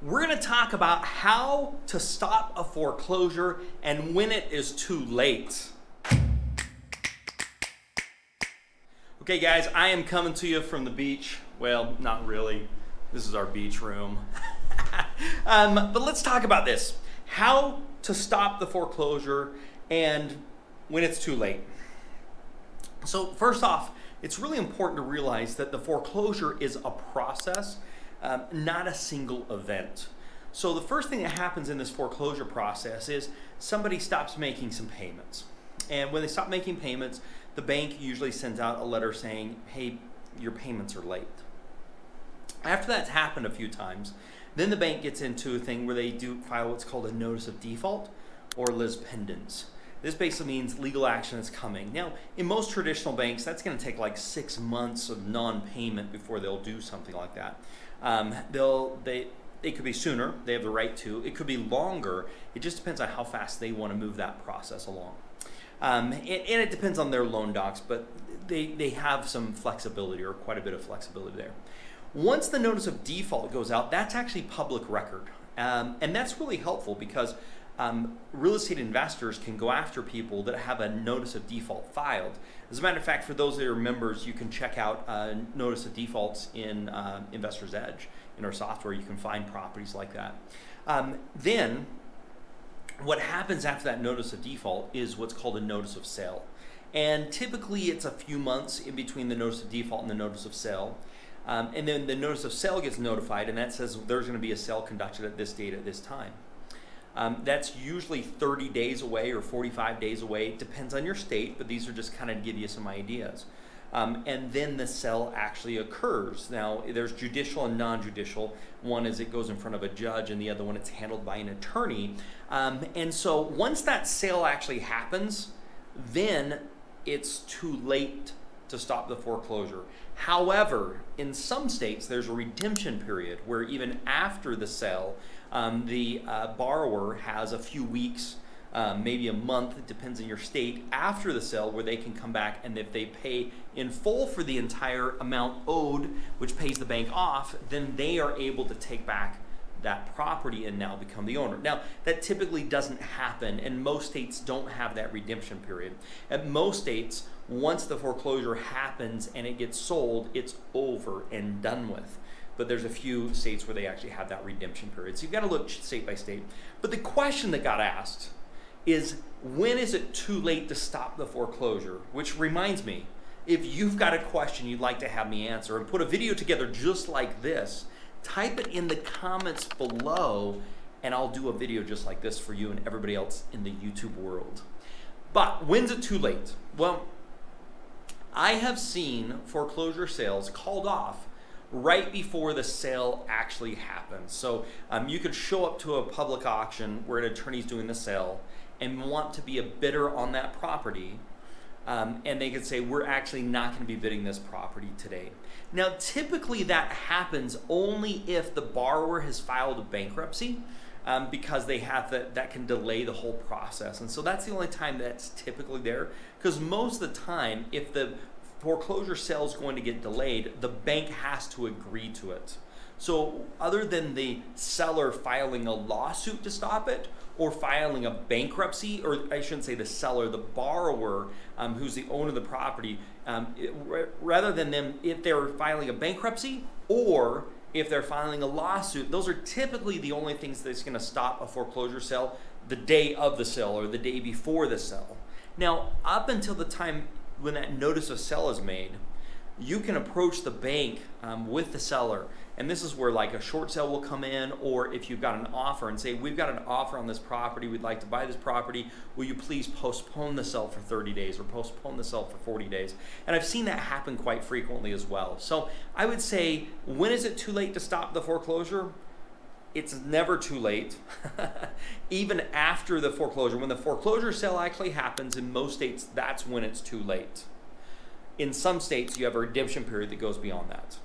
we're going to talk about how to stop a foreclosure and when it is too late. Okay guys, I am coming to you from the beach. Well, not really. This is our beach room. But let's talk about this. How to stop the foreclosure and when it's too late. So first off, it's really important to realize that the foreclosure is a process, not a single event. So the first thing that happens in this foreclosure process is somebody stops making some payments. And when they stop making payments, the bank usually sends out a letter saying, hey, your payments are late. After that's happened a few times, then the bank gets into a thing where they do file what's called a notice of default or lis pendens. This basically means legal action is coming. Now, in most traditional banks, that's going to take like 6 months of non-payment before they'll do something like that. It could be sooner. They have the right to. It could be longer. It just depends on how fast they want to move that process along. And it depends on their loan docs, but they have some flexibility or quite a bit of flexibility there. Once the notice of default goes out, that's actually public record. And that's really helpful because real estate investors can go after people that have a notice of default filed. As a matter of fact, for those that are members, you can check out notice of defaults in Investor's Edge. In our software, you can find properties like that. Then, what happens after that notice of default is what's called a notice of sale. And typically, it's a few months in between the notice of default and the notice of sale. And then the notice of sale gets notified, and that says there's going to be a sale conducted at this date at this time. That's usually 30 days away or 45 days away. It depends on your state, but these are just kind of to give you some ideas. And then the sale actually occurs. Now, there's judicial and non-judicial. One is it goes in front of a judge, and the other one it's handled by an attorney. And so once that sale actually happens, then it's too late to stop the foreclosure. However, in some states, there's a redemption period where even after the sale, the borrower has a few weeks, maybe a month, it depends on your state, after the sale where they can come back, and if they pay in full for the entire amount owed, which pays the bank off, then they are able to take back that property and now become the owner. Now, that typically doesn't happen, and most states don't have that redemption period. At most states, once the foreclosure happens and it gets sold, it's over and done with. But there's a few states where they actually have that redemption period. So you've got to look state by state. But the question that got asked is, when is it too late to stop the foreclosure? Which reminds me, if you've got a question you'd like to have me answer and put a video together just like this, type it in the comments below, and I'll do a video just like this for you and everybody else in the YouTube world. But when's it too late? Well, I have seen foreclosure sales called off right before the sale actually happens. So you could show up to a public auction where an attorney's doing the sale and want to be a bidder on that property, and they could say, we're actually not going to be bidding this property today. Now, typically that happens only if the borrower has filed a bankruptcy, because they have that can delay the whole process. And so that's the only time that's typically there, because most of the time, if the foreclosure sale is going to get delayed, the bank has to agree to it. So other than the seller filing a lawsuit to stop it or filing a bankruptcy, or I shouldn't say the seller, the borrower, who's the owner of the property, rather than them, if they're filing a bankruptcy or if they're filing a lawsuit, those are typically the only things that's going to stop a foreclosure sale the day of the sale or the day before the sale. Now, up until the time when that notice of sale is made, you can approach the bank with the seller, and this is where like a short sale will come in, or if you've got an offer and say, we've got an offer on this property, we'd like to buy this property, will you please postpone the sale for 30 days or postpone the sale for 40 days? And I've seen that happen quite frequently as well. So I would say, when is it too late to stop the foreclosure? It's never too late. Even after the foreclosure, when the foreclosure sale actually happens, in most states, that's when it's too late. In some states, you have a redemption period that goes beyond that.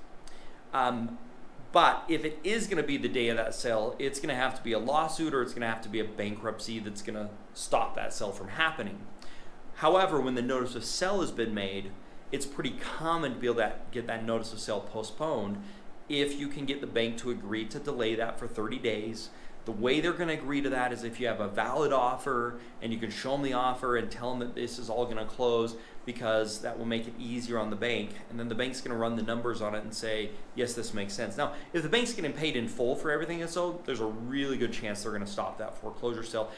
But if it is going to be the day of that sale, it's going to have to be a lawsuit, or it's going to have to be a bankruptcy that's going to stop that sale from happening. However, when the notice of sale has been made, it's pretty common to be able to get that notice of sale postponed if you can get the bank to agree to delay that for 30 days. The way they're going to agree to that is if you have a valid offer and you can show them the offer and tell them that this is all going to close, because that will make it easier on the bank. And then the bank's going to run the numbers on it and say, yes, this makes sense. Now, if the bank's getting paid in full for everything it's owed, there's a really good chance they're going to stop that foreclosure sale.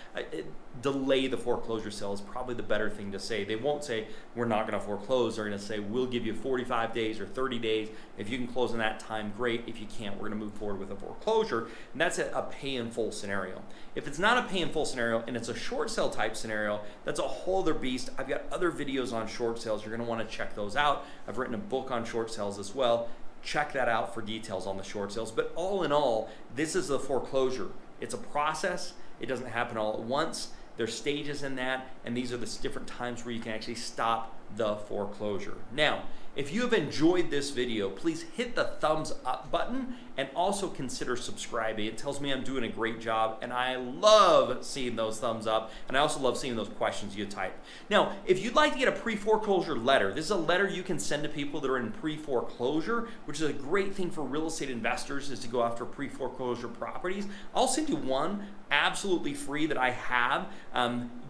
Delay the foreclosure sale is probably the better thing to say. They won't say, we're not going to foreclose. They're going to say, we'll give you 45 days or 30 days. If you can close in that time, great. If you can't, we're going to move forward with a foreclosure. And that's a pay in full scenario. If it's not a pay in full scenario and it's a short sale type scenario, that's a whole other beast. I've got other videos on short sales. You're going to want to check those out. I've written a book on short sales as well. Check that out for details on the short sales. But all in all, this is the foreclosure. It's a process. It doesn't happen all at once. There's stages in that, and these are the different times where you can actually stop the foreclosure. Now, if you have enjoyed this video, please hit the thumbs up button and also consider subscribing. It tells me I'm doing a great job, and I love seeing those thumbs up, and I also love seeing those questions you type. Now, if you'd like to get a pre-foreclosure letter, this is a letter you can send to people that are in pre-foreclosure, which is a great thing for real estate investors, is to go after pre-foreclosure properties. I'll send you one absolutely free that I have.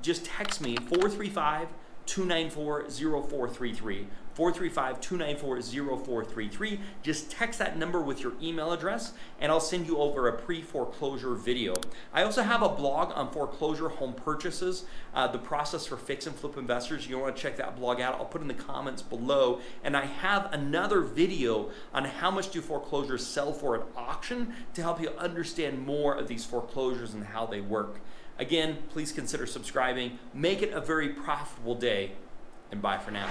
Just text me 435-294-0433. 435-294-0433. Just text that number with your email address and I'll send you over a pre-foreclosure video. I also have a blog on foreclosure home purchases, the process for fix and flip investors. You want to check that blog out. I'll put in the comments below. And I have another video on how much do foreclosures sell for at auction to help you understand more of these foreclosures and how they work. Again, please consider subscribing. Make it a very profitable day, and bye for now.